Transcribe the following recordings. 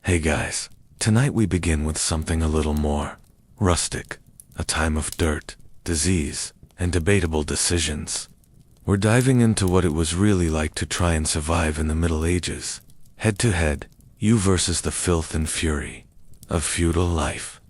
Hey guys, tonight we begin with something a little more rustic, a time of dirt, disease, and debatable decisions. We're diving into what it was really like to try and survive in the Middle Ages, head to head, you versus the filth and fury of feudal life.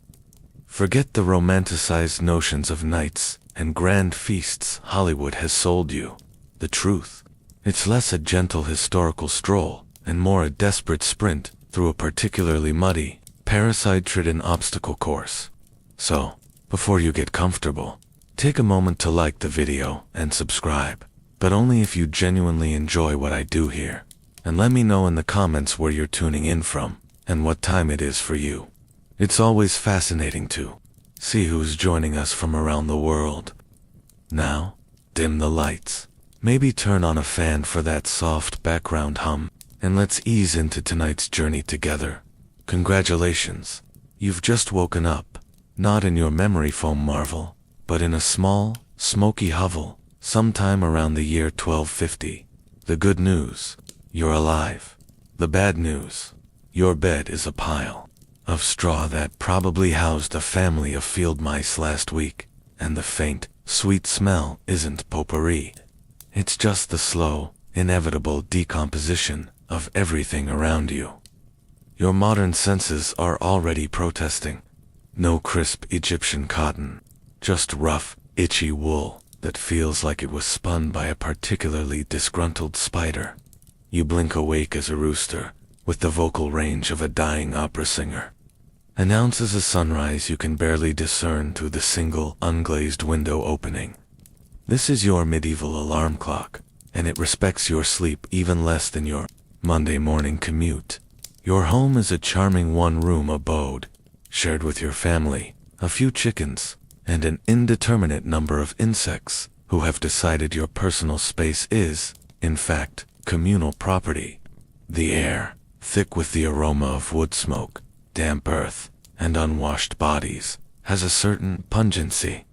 Forget the romanticized notions of knights and grand feasts Hollywood has sold you. The truth, it's less a gentle historical stroll and more a desperate sprint through a particularly muddy, parasite-ridden obstacle course. So, before you get comfortable, take a moment to like the video and subscribe, but only if you genuinely enjoy what I do here. And let me know in the comments where you're tuning in from and what time it is for you. It's always fascinating to see who's joining us from around the world. Now, dim the lights, maybe turn on a fan for that soft background hum, and let's ease into tonight's journey together. Congratulations, you've just woken up, not in your memory foam marvel, but in a small, smoky hovel, sometime around the year 1250. The good news, you're alive. The bad news, your bed is a pile of straw that probably housed a family of field mice last week, and the faint, sweet smell isn't potpourri. It's just the slow, inevitable decomposition of everything around you. Your modern senses are already protesting. No crisp Egyptian cotton, just rough, itchy wool that feels like it was spun by a particularly disgruntled spider. You blink awake as a rooster, with the vocal range of a dying opera singer, announces a sunrise you can barely discern through the single, unglazed window opening. This is your medieval alarm clock, and it respects your sleep even less than your Monday morning commute. Your home is a charming one-room abode, shared with your family, a few chickens, and an indeterminate number of insects who have decided your personal space is, in fact, communal property. The air, thick with the aroma of wood smoke, damp earth, and unwashed bodies, has a certain pungency.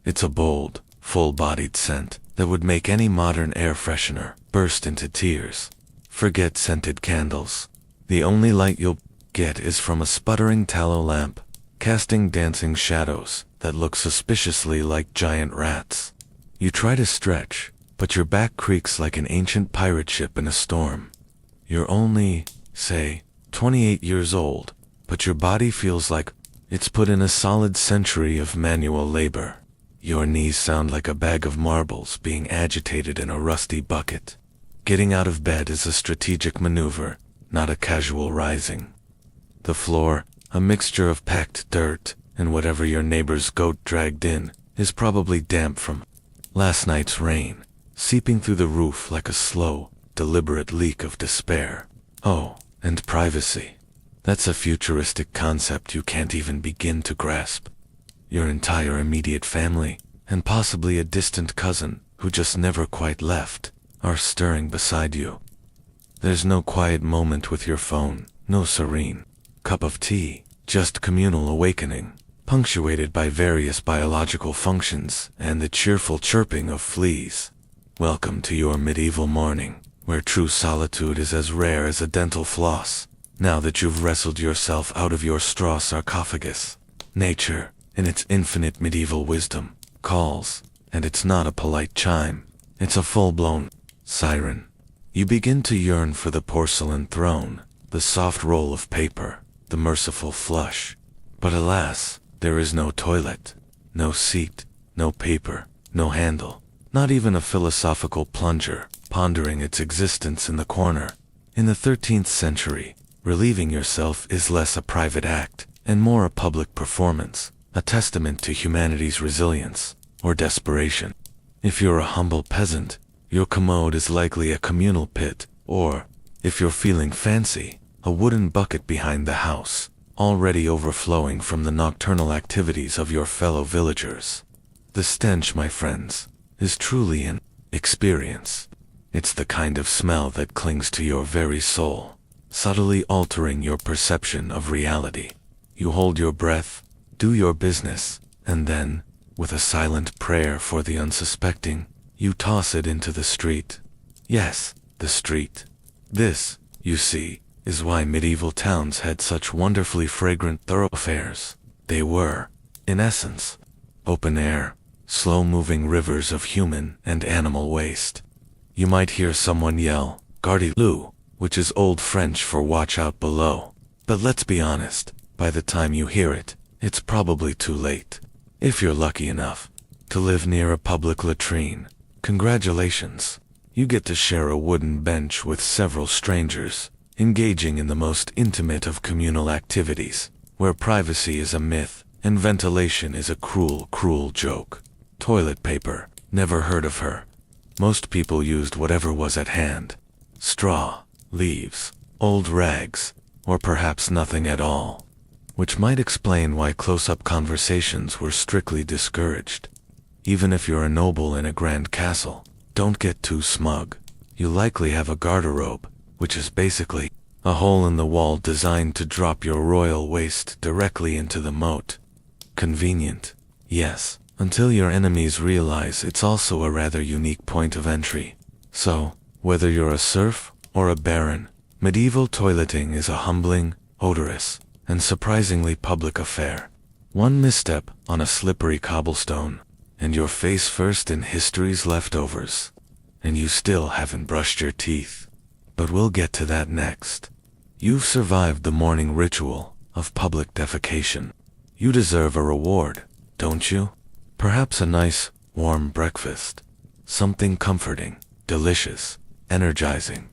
It's a bold, full-bodied scent that would make any modern air freshener burst into tears. Forget scented candles. The only light you'll get is from a sputtering tallow lamp, casting dancing shadows that look suspiciously like giant rats. You try to stretch, but your back creaks like an ancient pirate ship in a storm. You're only, say, 28 years old, but your body feels like it's put in a solid century of manual labor. Your knees sound like a bag of marbles being agitated in a rusty bucket. Getting out of bed is a strategic maneuver, not a casual rising. The floor, a mixture of packed dirt and whatever your neighbor's goat dragged in, is probably damp from last night's rain, seeping through the roof like a slow, deliberate leak of despair. Oh, and privacy. That's a futuristic concept you can't even begin to grasp. Your entire immediate family, and possibly a distant cousin who just never quite left, are stirring beside you. There's no quiet moment with your phone, no serene cup of tea, just communal awakening, punctuated by various biological functions and the cheerful chirping of fleas. Welcome to your medieval morning, where true solitude is as rare as a dental floss. Now that you've wrestled yourself out of your straw sarcophagus, nature, in its infinite medieval wisdom, calls, and it's not a polite chime, it's a full-blown siren. You begin to yearn for the porcelain throne, the soft roll of paper, the merciful flush. But alas, there is no toilet, no seat, no paper, no handle, not even a philosophical plunger pondering its existence in the corner. In the 13th century, relieving yourself is less a private act and more a public performance, a testament to humanity's resilience or desperation. If you're a humble peasant, your commode is likely a communal pit, or, if you're feeling fancy, a wooden bucket behind the house, already overflowing from the nocturnal activities of your fellow villagers. The stench, my friends, is truly an experience. It's the kind of smell that clings to your very soul, subtly altering your perception of reality. You hold your breath, do your business, and then, with a silent prayer for the unsuspecting, you toss it into the street. Yes, the street. This, you see, is why medieval towns had such wonderfully fragrant thoroughfares. They were, in essence, open-air, slow-moving rivers of human and animal waste. You might hear someone yell, "Gardez-vous," which is Old French for "watch out below." But let's be honest, by the time you hear it, it's probably too late. If you're lucky enough to live near a public latrine, congratulations. You get to share a wooden bench with several strangers, engaging in the most intimate of communal activities, where privacy is a myth and ventilation is a cruel, cruel joke. Toilet paper, never heard of her. Most people used whatever was at hand. Straw, leaves, old rags, or perhaps nothing at all. Which might explain why close-up conversations were strictly discouraged. Even if you're a noble in a grand castle, don't get too smug. You likely have a garderobe, which is basically a hole in the wall designed to drop your royal waste directly into the moat. Convenient, yes, until your enemies realize it's also a rather unique point of entry. So, whether you're a serf or a baron, medieval toileting is a humbling, odorous, and surprisingly public affair. One misstep on a slippery cobblestone, and you're face first in history's leftovers. And you still haven't brushed your teeth. But we'll get to that next. You've survived the morning ritual of public defecation. You deserve a reward, don't you? Perhaps a nice, warm breakfast. Something comforting, delicious, energizing.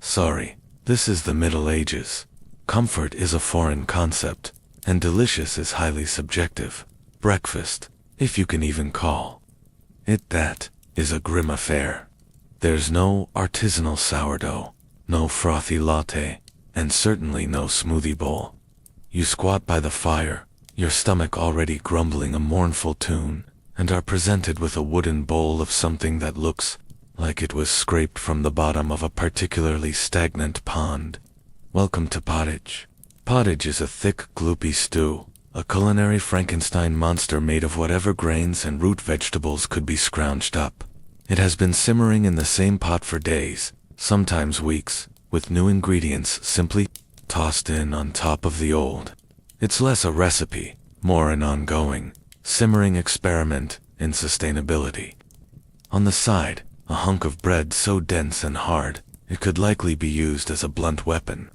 Sorry, this is the Middle Ages. Comfort is a foreign concept, and delicious is highly subjective. Breakfast, if you can even call it that, is a grim affair. There's no artisanal sourdough, no frothy latte, and certainly no smoothie bowl. You squat by the fire, your stomach already grumbling a mournful tune, and are presented with a wooden bowl of something that looks like it was scraped from the bottom of a particularly stagnant pond. Welcome to pottage. Pottage is a thick, gloopy stew, a culinary Frankenstein monster made of whatever grains and root vegetables could be scrounged up. It has been simmering in the same pot for days, sometimes weeks, with new ingredients simply tossed in on top of the old. It's less a recipe, more an ongoing, simmering experiment in sustainability. On the side, a hunk of bread so dense and hard, it could likely be used as a blunt weapon.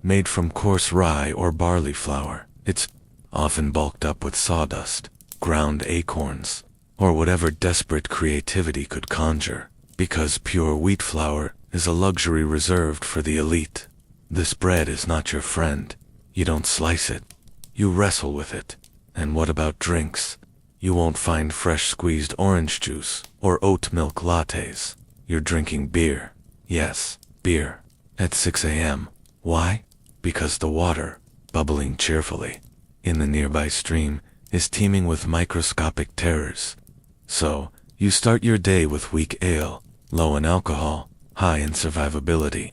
Made from coarse rye or barley flour, it's often bulked up with sawdust, ground acorns, or whatever desperate creativity could conjure, because pure wheat flour is a luxury reserved for the elite. This bread is not your friend. You don't slice it. You wrestle with it. And what about drinks? You won't find fresh squeezed orange juice or oat milk lattes. You're drinking beer. Yes, beer. At 6 a.m. Why? Because the water, bubbling cheerfully in the nearby stream, is teeming with microscopic terrors. So, you start your day with weak ale, low in alcohol, high in survivability.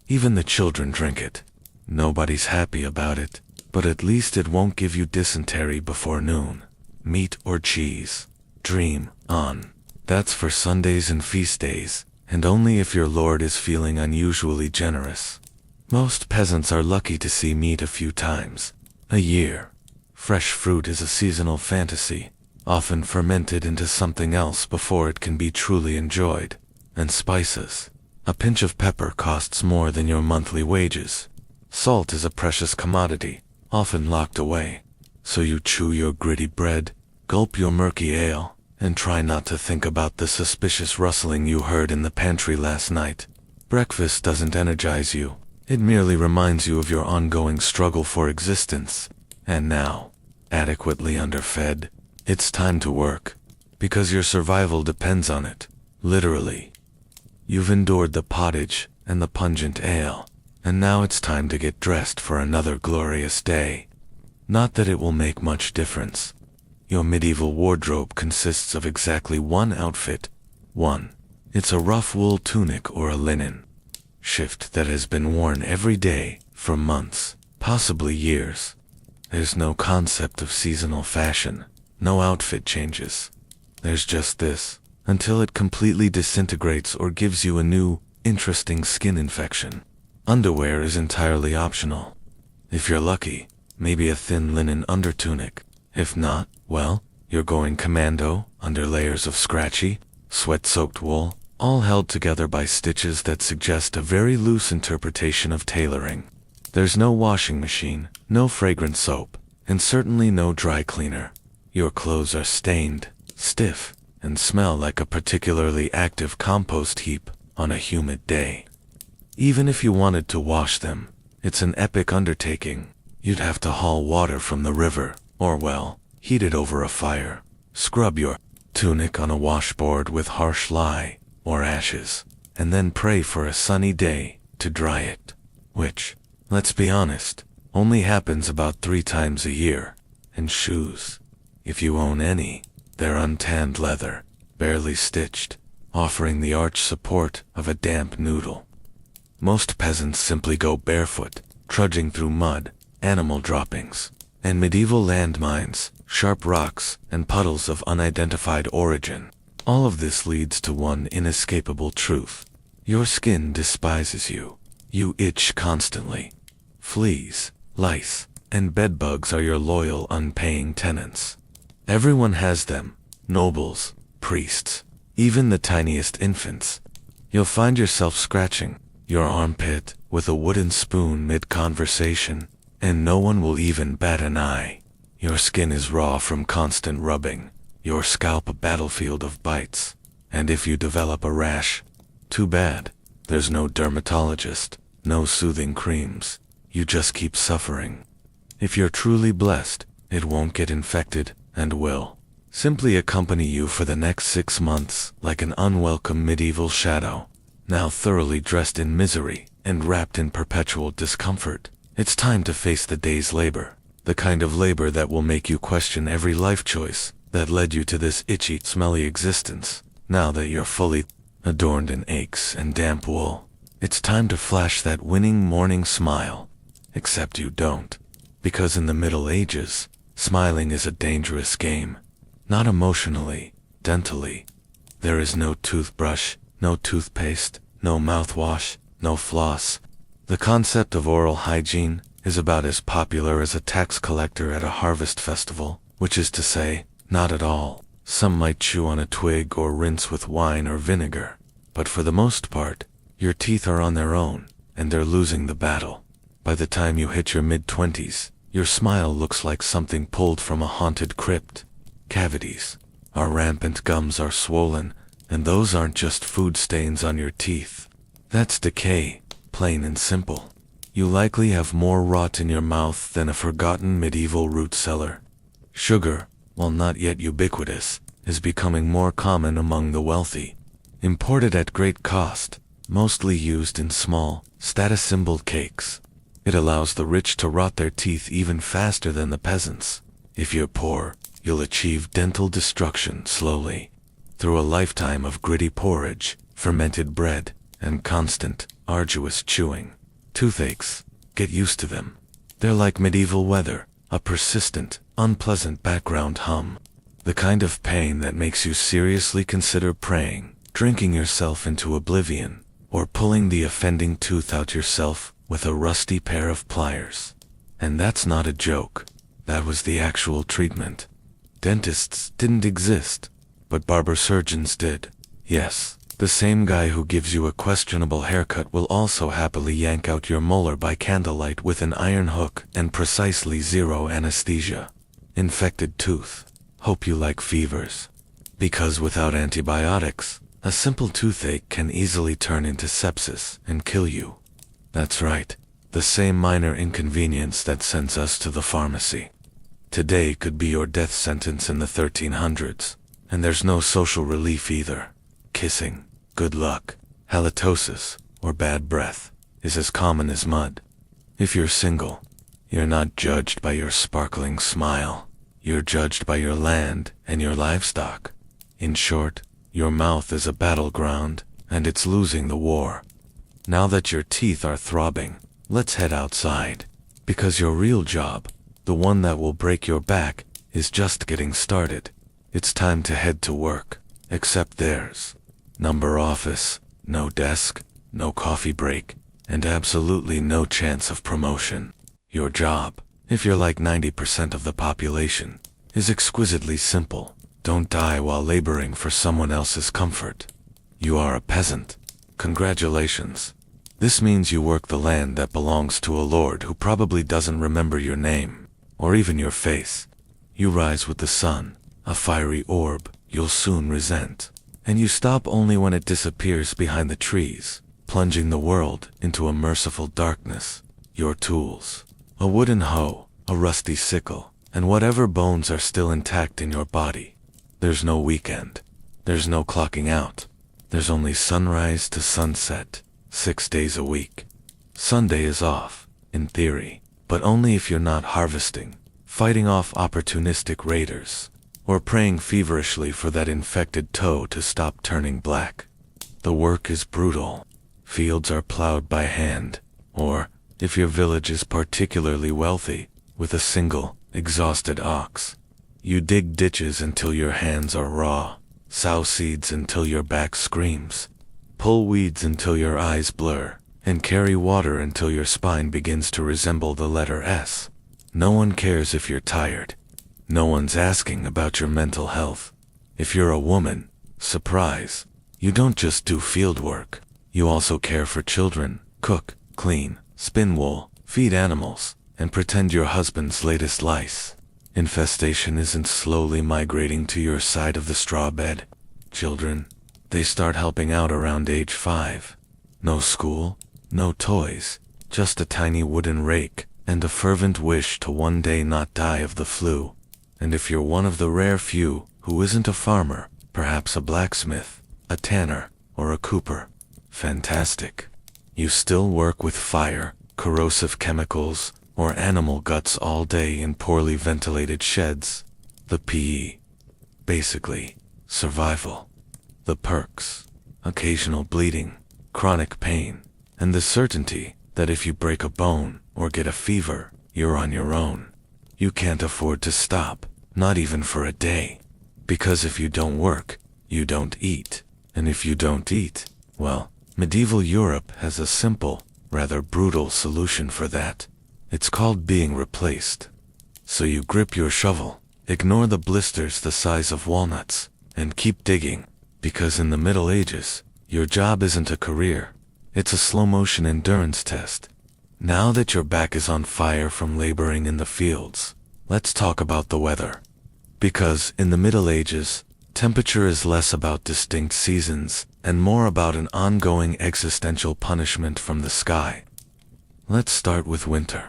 Even the children drink it. Nobody's happy about it, but at least it won't give you dysentery before noon. Meat or cheese. Dream on. That's for Sundays and feast days, and only if your lord is feeling unusually generous. Most peasants are lucky to see meat a few times a year. Fresh fruit is a seasonal fantasy, often fermented into something else before it can be truly enjoyed. And spices. A pinch of pepper costs more than your monthly wages. Salt is a precious commodity, often locked away. So you chew your gritty bread, gulp your murky ale, and try not to think about the suspicious rustling you heard in the pantry last night. Breakfast doesn't energize you. It merely reminds you of your ongoing struggle for existence. And now, adequately underfed, it's time to work. Because your survival depends on it. Literally. You've endured the pottage and the pungent ale, and now it's time to get dressed for another glorious day. Not that it will make much difference. Your medieval wardrobe consists of exactly one outfit. One. It's a rough wool tunic or a linen shift that has been worn every day for months, possibly years. There's no concept of seasonal fashion, no outfit changes. There's just this, until it completely disintegrates or gives you a new, interesting skin infection. Underwear is entirely optional. If you're lucky, maybe a thin linen undertunic. If not, well, you're going commando, under layers of scratchy, sweat-soaked wool, all held together by stitches that suggest a very loose interpretation of tailoring. There's no washing machine, no fragrant soap, and certainly no dry cleaner. Your clothes are stained, stiff, and smell like a particularly active compost heap on a humid day. Even if you wanted to wash them, it's an epic undertaking. You'd have to haul water from the river, or well, heat it over a fire, scrub your tunic on a washboard with harsh lye or ashes, and then pray for a sunny day to dry it, which, let's be honest, only happens about 3 times a year. And shoes, if you own any, they're untanned leather, barely stitched, offering the arch support of a damp noodle. Most peasants simply go barefoot, trudging through mud, animal droppings, and medieval landmines, sharp rocks, and puddles of unidentified origin. All of this leads to one inescapable truth. Your skin despises you. You itch constantly. Fleas, lice, and bedbugs are your loyal, unpaying tenants. Everyone has them. Nobles, priests, even the tiniest infants. You'll find yourself scratching your armpit with a wooden spoon mid-conversation, and no one will even bat an eye. Your skin is raw from constant rubbing, your scalp a battlefield of bites, and if you develop a rash, too bad. There's no dermatologist, no soothing creams. You just keep suffering. If you're truly blessed, it won't get infected, and will simply accompany you for the next 6 months like an unwelcome medieval shadow. Now thoroughly dressed in misery and wrapped in perpetual discomfort, it's time to face the day's labor, the kind of labor that will make you question every life choice that led you to this itchy, smelly existence. Now that you're fully adorned in aches and damp wool, it's time to flash that winning morning smile. Except you don't, because in the Middle Ages, smiling is a dangerous game. Not emotionally, dentally. There is no toothbrush, no toothpaste, no mouthwash, no floss. The concept of oral hygiene is about as popular as a tax collector at a harvest festival, which is to say, not at all. Some might chew on a twig or rinse with wine or vinegar, but for the most part, your teeth are on their own, and they're losing the battle. By the time you hit your mid-20s, your smile looks like something pulled from a haunted crypt. Cavities are rampant, gums are swollen, and those aren't just food stains on your teeth. That's decay, plain and simple. You likely have more rot in your mouth than a forgotten medieval root cellar. Sugar, while not yet ubiquitous, is becoming more common among the wealthy. Imported at great cost, mostly used in small, status-symboled cakes. It allows the rich to rot their teeth even faster than the peasants. If you're poor, you'll achieve dental destruction slowly, through a lifetime of gritty porridge, fermented bread, and constant, arduous chewing. Toothaches, get used to them. They're like medieval weather, a persistent, unpleasant background hum. The kind of pain that makes you seriously consider praying, drinking yourself into oblivion, or pulling the offending tooth out yourself with a rusty pair of pliers. And that's not a joke. That was the actual treatment. Dentists didn't exist, but barber surgeons did. Yes, the same guy who gives you a questionable haircut will also happily yank out your molar by candlelight with an iron hook and precisely zero anesthesia. Infected tooth. Hope you like fevers. Because without antibiotics, a simple toothache can easily turn into sepsis and kill you. That's right, the same minor inconvenience that sends us to the pharmacy. Today could be your death sentence in the 1300s, and there's no social relief either. Kissing, good luck, halitosis, or bad breath is as common as mud. If you're single, you're not judged by your sparkling smile. You're judged by your land and your livestock. In short, your mouth is a battleground, and it's losing the war. Now that your teeth are throbbing, let's head outside, because your real job, the one that will break your back, is just getting started. It's time to head to work, except there's number office, no desk, no coffee break, and absolutely no chance of promotion. Your job, if you're like 90% of the population, is exquisitely simple. Don't die while laboring for someone else's comfort. You are a peasant. Congratulations. This means you work the land that belongs to a lord who probably doesn't remember your name, or even your face. You rise with the sun, a fiery orb you'll soon resent, and you stop only when it disappears behind the trees, plunging the world into a merciful darkness. Your tools: a wooden hoe, a rusty sickle, and whatever bones are still intact in your body. There's no weekend. There's no clocking out. There's only sunrise to sunset, 6 days a week. Sunday is off, in theory, but only if you're not harvesting, fighting off opportunistic raiders, or praying feverishly for that infected toe to stop turning black. The work is brutal. Fields are plowed by hand, or, if your village is particularly wealthy, with a single, exhausted ox. You dig ditches until your hands are raw, sow seeds until your back screams, pull weeds until your eyes blur, and carry water until your spine begins to resemble the letter S. No one cares if you're tired. No one's asking about your mental health. If you're a woman, surprise, you don't just do field work. You also care for children, cook, clean, spin wool, feed animals, and pretend your husband's latest lice infestation isn't slowly migrating to your side of the straw bed. Children, they start helping out around age 5. No school, no toys, just a tiny wooden rake, and a fervent wish to one day not die of the flu. And if you're one of the rare few who isn't a farmer, perhaps a blacksmith, a tanner, or a cooper, fantastic. You still work with fire, corrosive chemicals, or animal guts all day in poorly ventilated sheds. The PE. Basically, survival. The perks: occasional bleeding, chronic pain, and the certainty that if you break a bone or get a fever, you're on your own. You can't afford to stop, not even for a day. Because if you don't work, you don't eat. And if you don't eat, well, medieval Europe has a simple, rather brutal solution for that. It's called being replaced. So you grip your shovel, ignore the blisters the size of walnuts, and keep digging, because in the Middle Ages, your job isn't a career. It's a slow-motion endurance test. Now that your back is on fire from laboring in the fields, let's talk about the weather. Because in the Middle Ages, temperature is less about distinct seasons and more about an ongoing existential punishment from the sky. Let's start with winter.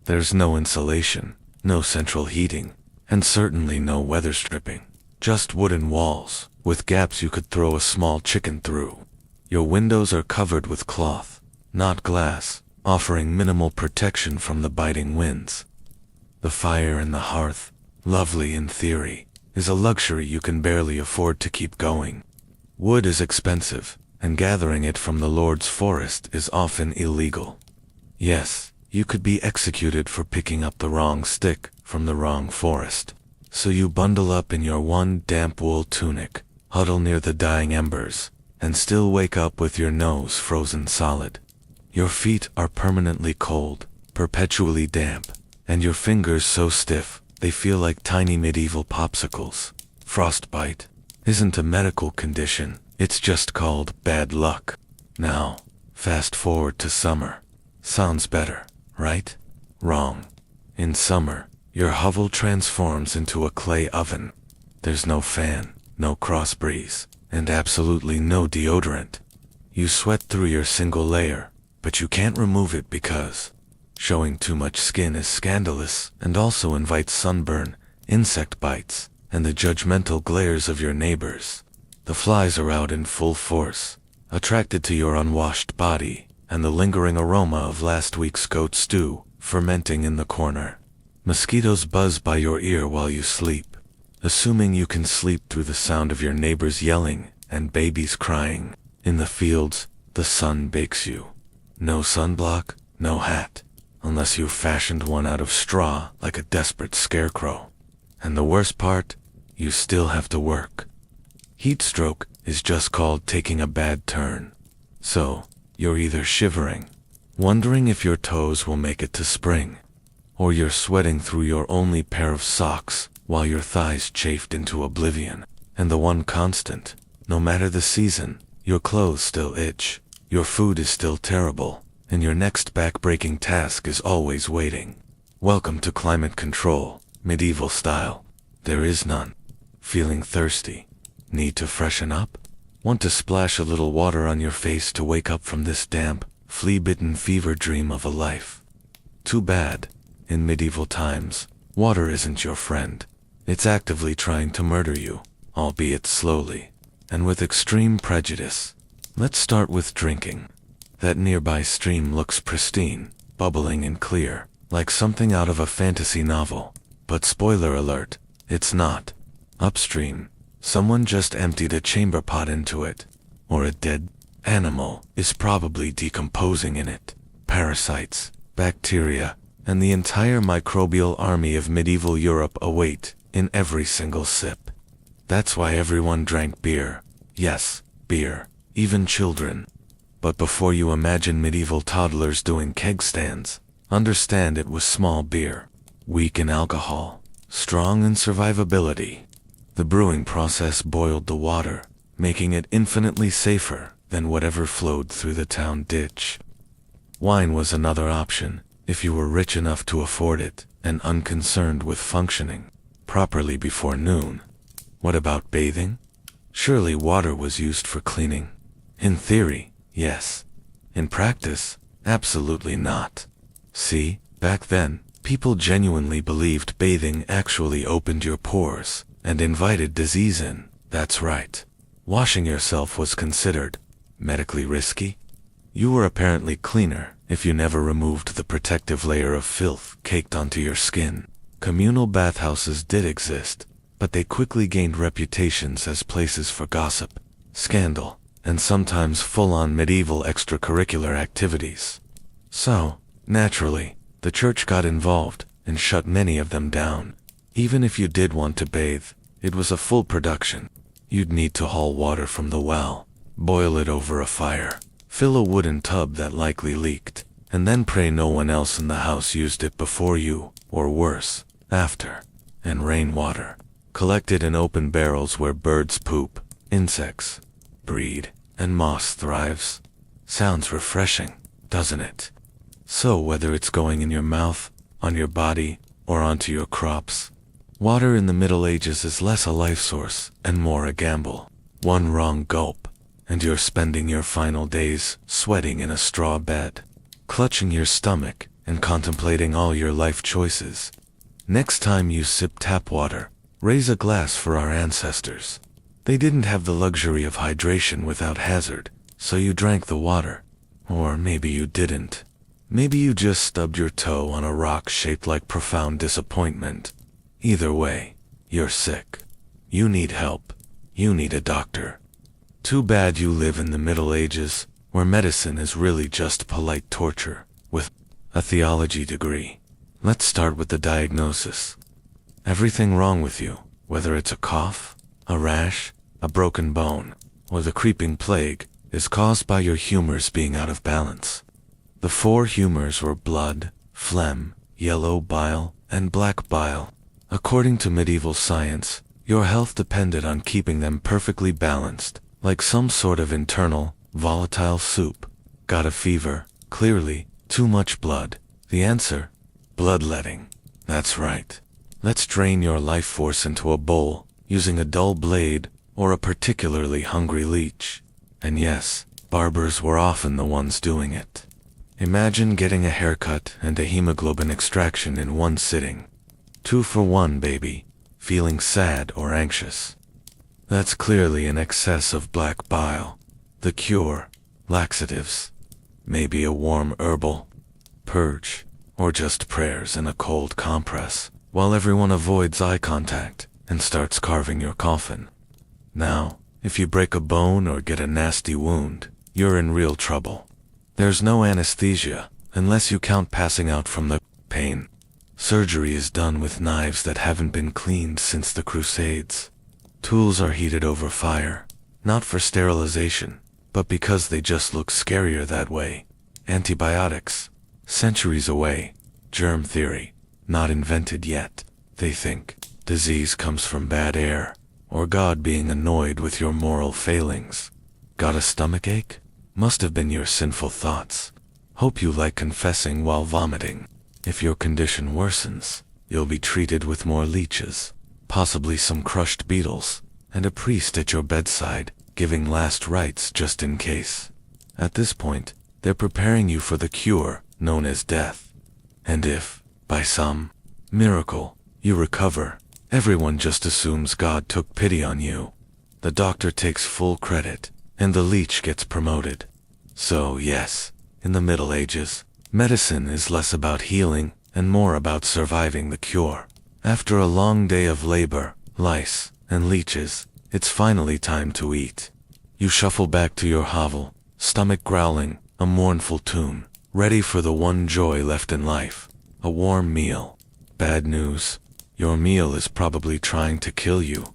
There's no insulation, no central heating, and certainly no weather stripping. Just wooden walls, with gaps you could throw a small chicken through. Your windows are covered with cloth, not glass, offering minimal protection from the biting winds. The fire in the hearth, lovely in theory, is a luxury you can barely afford to keep going. Wood is expensive, and gathering it from the Lord's forest is often illegal. Yes, you could be executed for picking up the wrong stick from the wrong forest. So you bundle up in your one damp wool tunic, huddle near the dying embers, and still wake up with your nose frozen solid. Your feet are permanently cold, perpetually damp, and your fingers so stiff they feel like tiny medieval popsicles. Frostbite isn't a medical condition, it's just called bad luck. Now, fast forward to summer. Sounds better, right? Wrong. In summer, your hovel transforms into a clay oven. There's no fan, no cross breeze, and absolutely no deodorant. You sweat through your single layer, but you can't remove it because showing too much skin is scandalous and also invites sunburn, insect bites, and the judgmental glares of your neighbors. The flies are out in full force, attracted to your unwashed body and the lingering aroma of last week's goat stew fermenting in the corner. Mosquitoes buzz by your ear while you sleep, assuming you can sleep through the sound of your neighbors yelling and babies crying. In the fields, the sun bakes you. No sunblock, no hat, unless you've fashioned one out of straw like a desperate scarecrow. And the worst part, you still have to work. Heat stroke is just called taking a bad turn. So, you're either shivering, wondering if your toes will make it to spring, or you're sweating through your only pair of socks while your thighs chafed into oblivion. And the one constant, no matter the season, your clothes still itch, your food is still terrible, and your next back-breaking task is always waiting. Welcome to climate control, medieval style. There is none. Feeling thirsty? Need to freshen up? Want to splash a little water on your face to wake up from this damp, flea-bitten fever dream of a life? Too bad. In medieval times, water isn't your friend. It's actively trying to murder you, albeit slowly, and with extreme prejudice. Let's start with drinking. That nearby stream looks pristine, bubbling and clear, like something out of a fantasy novel. But spoiler alert, it's not. Upstream, someone just emptied a chamber pot into it, or a dead animal is probably decomposing in it. Parasites, bacteria, and the entire microbial army of medieval Europe await in every single sip. That's why everyone drank beer. Yes, beer, even children. But before you imagine medieval toddlers doing keg stands, understand it was small beer, weak in alcohol, strong in survivability. The brewing process boiled the water, making it infinitely safer than whatever flowed through the town ditch. Wine was another option, if you were rich enough to afford it and unconcerned with functioning properly before noon. What about bathing? Surely water was used for cleaning. In theory, yes. In practice, absolutely not. See, back then, people genuinely believed bathing actually opened your pores and invited disease in. That's right. Washing yourself was considered medically risky. You were apparently cleaner if you never removed the protective layer of filth caked onto your skin. Communal bathhouses did exist, but they quickly gained reputations as places for gossip, scandal, and sometimes full-on medieval extracurricular activities. So, naturally, the church got involved and shut many of them down. Even if you did want to bathe, it was a full production. You'd need to haul water from the well, boil it over a fire, fill a wooden tub that likely leaked, and then pray no one else in the house used it before you, or worse, after. And rainwater, collected in open barrels where birds poop, insects breed, and moss thrives. Sounds refreshing, doesn't it? So whether it's going in your mouth, on your body, or onto your crops, water in the Middle Ages is less a life source and more a gamble. One wrong gulp, and you're spending your final days sweating in a straw bed, clutching your stomach and contemplating all your life choices. Next time you sip tap water, raise a glass for our ancestors. They didn't have the luxury of hydration without hazard, so you drank the water. Or maybe you didn't. Maybe you just stubbed your toe on a rock shaped like profound disappointment. Either way, you're sick. You need help. You need a doctor. Too bad you live in the Middle Ages, where medicine is really just polite torture, with a theology degree. Let's start with the diagnosis. Everything wrong with you, whether it's a cough, a rash, a broken bone, or the creeping plague, is caused by your humors being out of balance. The four humors were blood, phlegm, yellow bile, and black bile. According to medieval science, your health depended on keeping them perfectly balanced, like some sort of internal, volatile soup. Got a fever? Clearly, too much blood. The answer? Bloodletting. That's right. Let's drain your life force into a bowl, using a dull blade, or a particularly hungry leech. And yes, barbers were often the ones doing it. Imagine getting a haircut and a hemoglobin extraction in one sitting. 2 for 1, baby. Feeling sad or anxious? That's clearly an excess of black bile. The cure? Laxatives. Maybe a warm herbal purge, or just prayers and a cold compress, while everyone avoids eye contact and starts carving your coffin. Now, if you break a bone or get a nasty wound, you're in real trouble. There's no anesthesia, unless you count passing out from the pain. Surgery is done with knives that haven't been cleaned since the Crusades. Tools are heated over fire, not for sterilization, but because they just look scarier that way. Antibiotics, centuries away. Germ theory, not invented yet. They think disease comes from bad air, or God being annoyed with your moral failings. Got a stomachache? Must have been your sinful thoughts. Hope you like confessing while vomiting. If your condition worsens, you'll be treated with more leeches, possibly some crushed beetles, and a priest at your bedside, giving last rites just in case. At this point, they're preparing you for the cure, known as death. And if, by some miracle, you recover, everyone just assumes God took pity on you. The doctor takes full credit, and the leech gets promoted. So yes, in the Middle Ages, medicine is less about healing and more about surviving the cure. After a long day of labor, lice, and leeches, it's finally time to eat. You shuffle back to your hovel, stomach growling, a mournful tune, ready for the one joy left in life, a warm meal. Bad news, your meal is probably trying to kill you.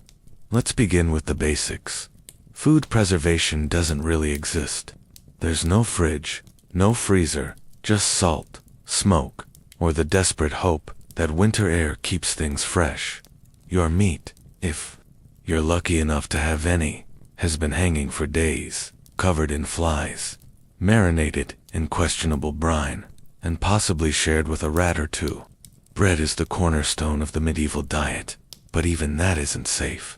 Let's begin with the basics. Food preservation doesn't really exist. There's no fridge, no freezer, just salt, smoke, or the desperate hope that winter air keeps things fresh. Your meat, if you're lucky enough to have any, has been hanging for days, covered in flies, marinated in questionable brine, and possibly shared with a rat or two. Bread is the cornerstone of the medieval diet, but even that isn't safe.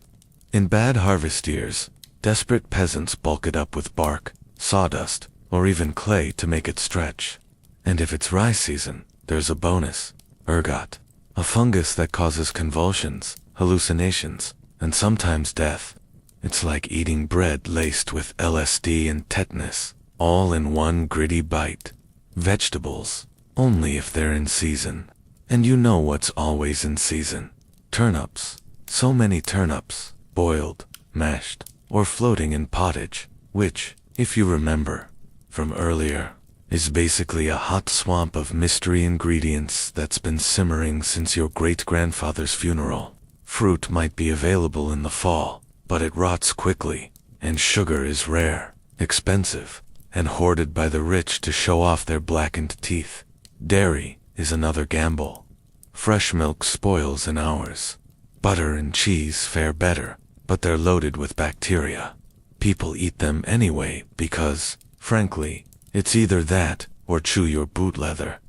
In bad harvest years, desperate peasants bulk it up with bark, sawdust, or even clay to make it stretch. And if it's rye season, there's a bonus, ergot, a fungus that causes convulsions, hallucinations, and sometimes death. It's like eating bread laced with LSD and tetanus, all in one gritty bite. Vegetables, only if they're in season. And you know what's always in season? Turnips. So many turnips, boiled, mashed, or floating in pottage, which, if you remember from earlier, is basically a hot swamp of mystery ingredients that's been simmering since your great-grandfather's funeral. Fruit might be available in the fall, but it rots quickly, and sugar is rare, expensive, and hoarded by the rich to show off their blackened teeth. Dairy is another gamble. Fresh milk spoils in hours. Butter and cheese fare better, but they're loaded with bacteria. People eat them anyway because, frankly, it's either that or chew your boot leather.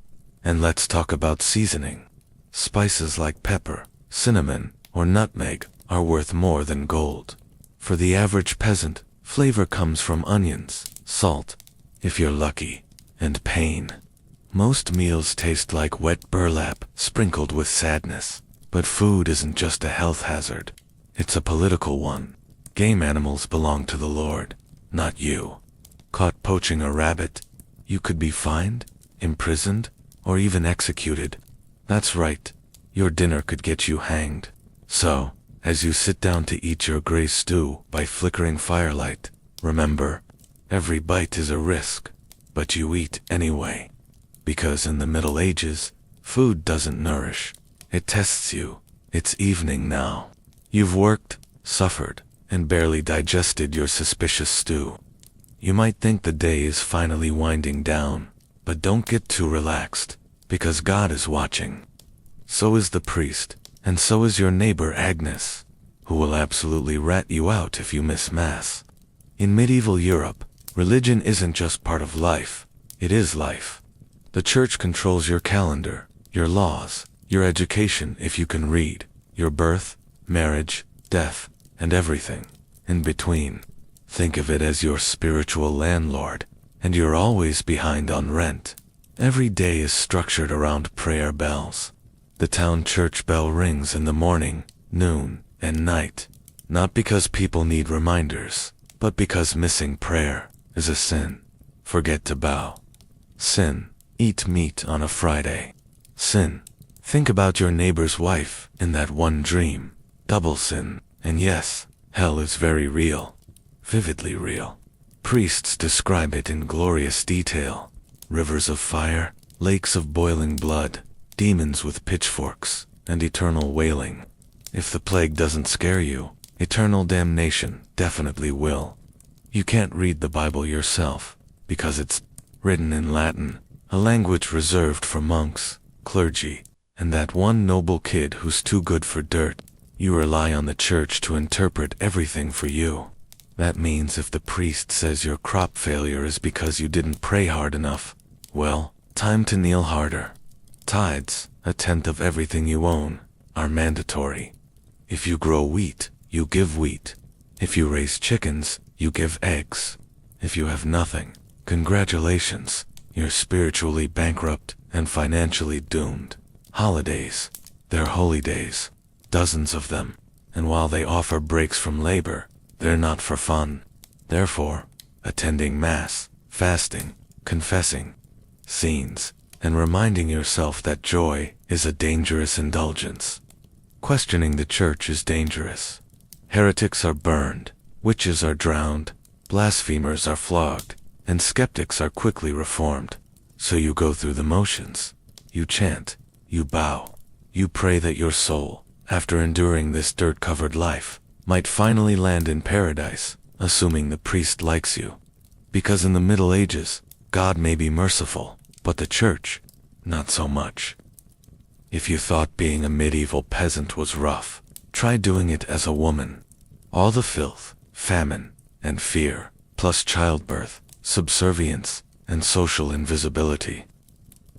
And let's talk about seasoning. Spices like pepper, cinnamon, or nutmeg are worth more than gold. For the average peasant, flavor comes from onions, salt, if you're lucky, and pain. Most meals taste like wet burlap sprinkled with sadness. But food isn't just a health hazard. It's a political one. Game animals belong to the Lord, not you. Caught poaching a rabbit, you could be fined, imprisoned, or even executed. That's right, your dinner could get you hanged. So, as you sit down to eat your gray stew by flickering firelight, remember, every bite is a risk, but you eat anyway. Because in the Middle Ages, food doesn't nourish. It tests you. It's evening now. You've worked, suffered, and barely digested your suspicious stew. You might think the day is finally winding down, but don't get too relaxed, because God is watching. So is the priest, and so is your neighbor Agnes, who will absolutely rat you out if you miss Mass. In medieval Europe, religion isn't just part of life, it is life. The church controls your calendar, your laws, your education if you can read, your birth, marriage, death, and everything in between. Think of it as your spiritual landlord, and you're always behind on rent. Every day is structured around prayer bells. The town church bell rings in the morning, noon, and night, not because people need reminders, but because missing prayer is a sin. Forget to bow. Sin. Eat meat on a Friday. Sin. Think about your neighbor's wife in that one dream. Double sin. And yes, hell is very real. Vividly real. Priests describe it in glorious detail. Rivers of fire, lakes of boiling blood, demons with pitchforks, and eternal wailing. If the plague doesn't scare you, eternal damnation definitely will. You can't read the Bible yourself, because it's written in Latin, a language reserved for monks, clergy, and that one noble kid who's too good for dirt. You rely on the church to interpret everything for you. That means if the priest says your crop failure is because you didn't pray hard enough, well, time to kneel harder. Tithes, 1/10 of everything you own, are mandatory. If you grow wheat, you give wheat. If you raise chickens, you give eggs. If you have nothing, congratulations, you're spiritually bankrupt and financially doomed. Holidays, they're holy days, dozens of them, and while they offer breaks from labor, they're not for fun. Therefore, attending Mass, fasting, confessing, scenes, and reminding yourself that joy is a dangerous indulgence. Questioning the church is dangerous. Heretics are burned, witches are drowned, blasphemers are flogged, and skeptics are quickly reformed. So you go through the motions. You chant, you bow, you pray that your soul, after enduring this dirt-covered life, might finally land in paradise, assuming the priest likes you. Because in the Middle Ages, God may be merciful, but the church, not so much. If you thought being a medieval peasant was rough, try doing it as a woman. All the filth, famine, and fear, plus childbirth, subservience, and social invisibility.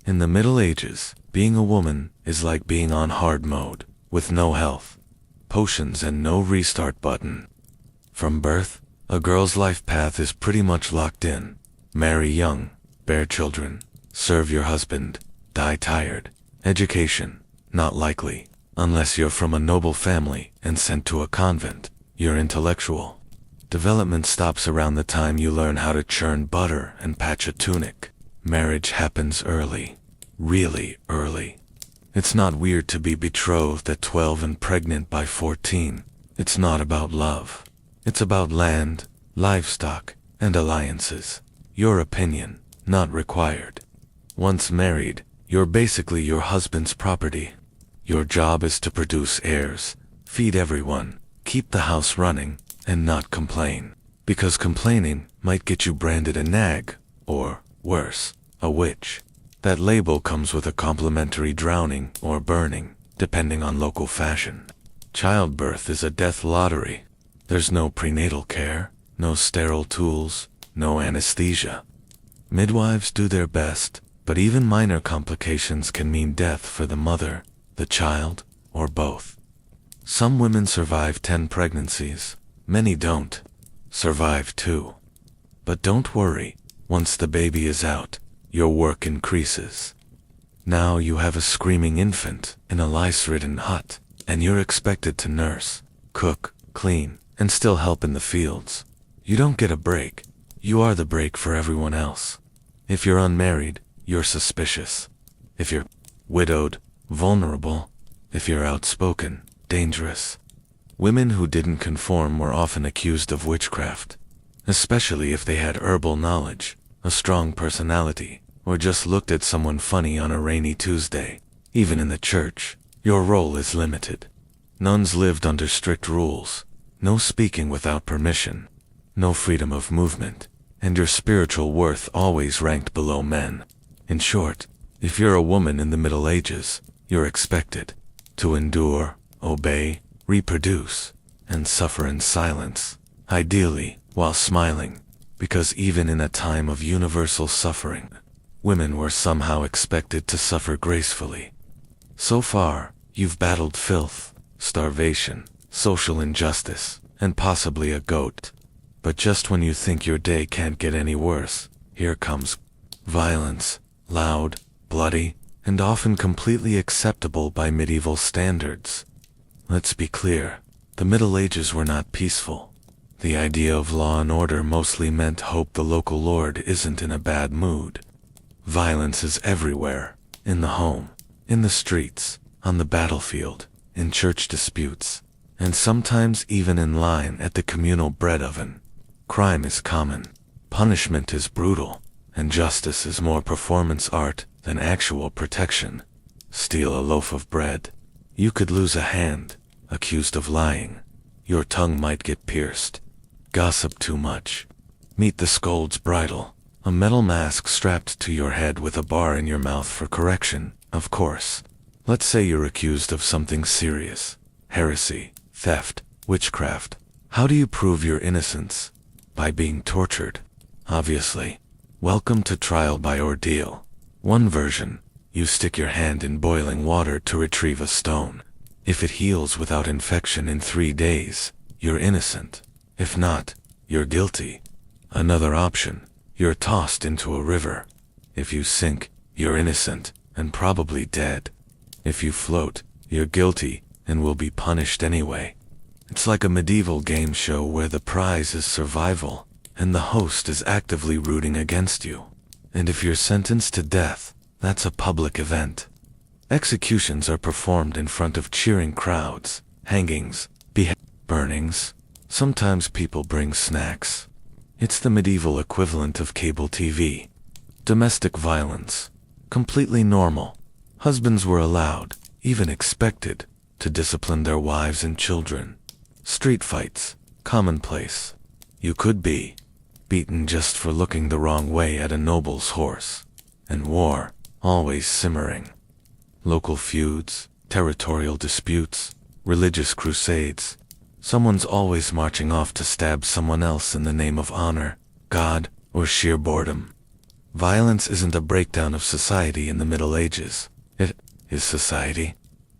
In the Middle Ages, being a woman is like being on hard mode, with no health, potions, and no restart button. From birth, a girl's life path is pretty much locked in. Marry young, bear children, serve your husband, die tired. Education, not likely, unless you're from a noble family and sent to a convent. You're intellectual. Development stops around the time you learn how to churn butter and patch a tunic. Marriage happens early, really early. It's not weird to be betrothed at 12 and pregnant by 14. It's not about love. It's about land, livestock, and alliances. Your opinion, not required. Once married, you're basically your husband's property. Your job is to produce heirs, feed everyone, keep the house running, and not complain. Because complaining might get you branded a nag, or, worse, a witch. That label comes with a complimentary drowning or burning, depending on local fashion. Childbirth is a death lottery. There's no prenatal care, no sterile tools, no anesthesia. Midwives do their best, but even minor complications can mean death for the mother, the child, or both. Some women survive 10 pregnancies. Many don't. Survive 2. But don't worry, once the baby is out, your work increases. Now you have a screaming infant in a lice-ridden hut, and you're expected to nurse, cook, clean, and still help in the fields. You don't get a break. You are the break for everyone else. If you're unmarried, you're suspicious. If you're widowed, vulnerable. If you're outspoken, dangerous. Women who didn't conform were often accused of witchcraft, especially if they had herbal knowledge, a strong personality, or just looked at someone funny on a rainy Tuesday. Even in the church, your role is limited. Nuns lived under strict rules, no speaking without permission, no freedom of movement, and your spiritual worth always ranked below men. In short, if you're a woman in the Middle Ages, you're expected to endure, obey, reproduce, and suffer in silence, ideally while smiling, because even in a time of universal suffering, women were somehow expected to suffer gracefully. So far, you've battled filth, starvation, social injustice, and possibly a goat. But just when you think your day can't get any worse, here comes violence, loud, bloody, and often completely acceptable by medieval standards. Let's be clear, the Middle Ages were not peaceful. The idea of law and order mostly meant hope the local lord isn't in a bad mood. Violence is everywhere, in the home, in the streets, on the battlefield, in church disputes, and sometimes even in line at the communal bread oven. Crime is common, punishment is brutal, and justice is more performance art than actual protection. Steal a loaf of bread. You could lose a hand, accused of lying. Your tongue might get pierced. Gossip too much. Meet the scold's bridle. A metal mask strapped to your head with a bar in your mouth for correction, of course. Let's say you're accused of something serious. Heresy, theft, witchcraft. How do you prove your innocence? By being tortured. Obviously. Welcome to trial by ordeal. One version, you stick your hand in boiling water to retrieve a stone. If it heals without infection in 3 days, you're innocent. If not, you're guilty. Another option, you're tossed into a river. If you sink, you're innocent and probably dead. If you float, you're guilty and will be punished anyway. It's like a medieval game show where the prize is survival and the host is actively rooting against you. And if you're sentenced to death, that's a public event. Executions are performed in front of cheering crowds, hangings, burnings. Sometimes people bring snacks. It's the medieval equivalent of cable TV. Domestic violence. Completely normal. Husbands were allowed, even expected, to discipline their wives and children. Street fights. Commonplace. You could be beaten just for looking the wrong way at a noble's horse. And war, always simmering. Local feuds, territorial disputes, religious crusades. Someone's always marching off to stab someone else in the name of honor, God, or sheer boredom. Violence isn't a breakdown of society in the Middle Ages. It is society.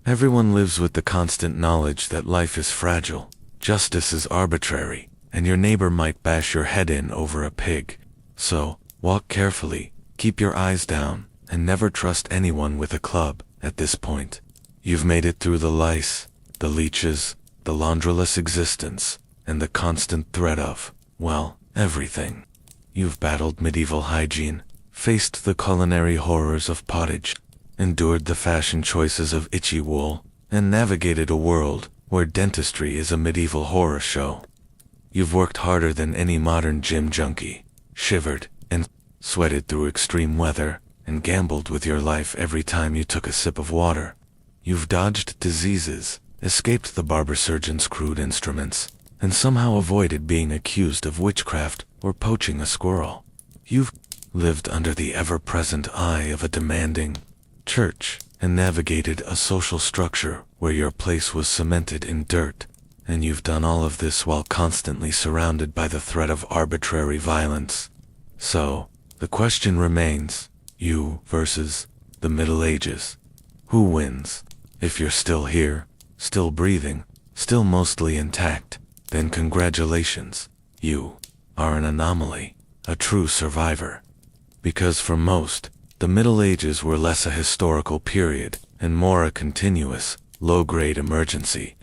Everyone lives with the constant knowledge that life is fragile, justice is arbitrary, and your neighbor might bash your head in over a pig. So, walk carefully, keep your eyes down, and never trust anyone with a club. At this point, you've made it through the lice, the leeches, the laundreless existence, and the constant threat of, well, everything. You've battled medieval hygiene, faced the culinary horrors of pottage, endured the fashion choices of itchy wool, and navigated a world where dentistry is a medieval horror show. You've worked harder than any modern gym junkie, shivered and sweated through extreme weather, and gambled with your life every time you took a sip of water. You've dodged diseases, escaped the barber surgeon's crude instruments, and somehow avoided being accused of witchcraft or poaching a squirrel. You've lived under the ever-present eye of a demanding church and navigated a social structure where your place was cemented in dirt, and you've done all of this while constantly surrounded by the threat of arbitrary violence. So, the question remains, you versus the Middle Ages. Who wins? If you're still here, still breathing, still mostly intact, then congratulations, you are an anomaly, a true survivor. Because for most, the Middle Ages were less a historical period and more a continuous, low-grade emergency.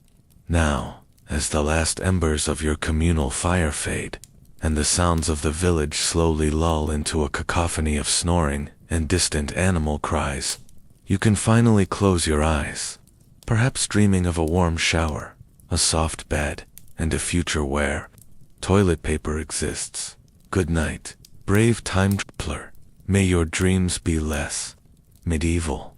Now, as the last embers of your communal fire fade, and the sounds of the village slowly lull into a cacophony of snoring and distant animal cries, you can finally close your eyes, perhaps dreaming of a warm shower, a soft bed, and a future where toilet paper exists. Good night, brave time traveler. May your dreams be less medieval.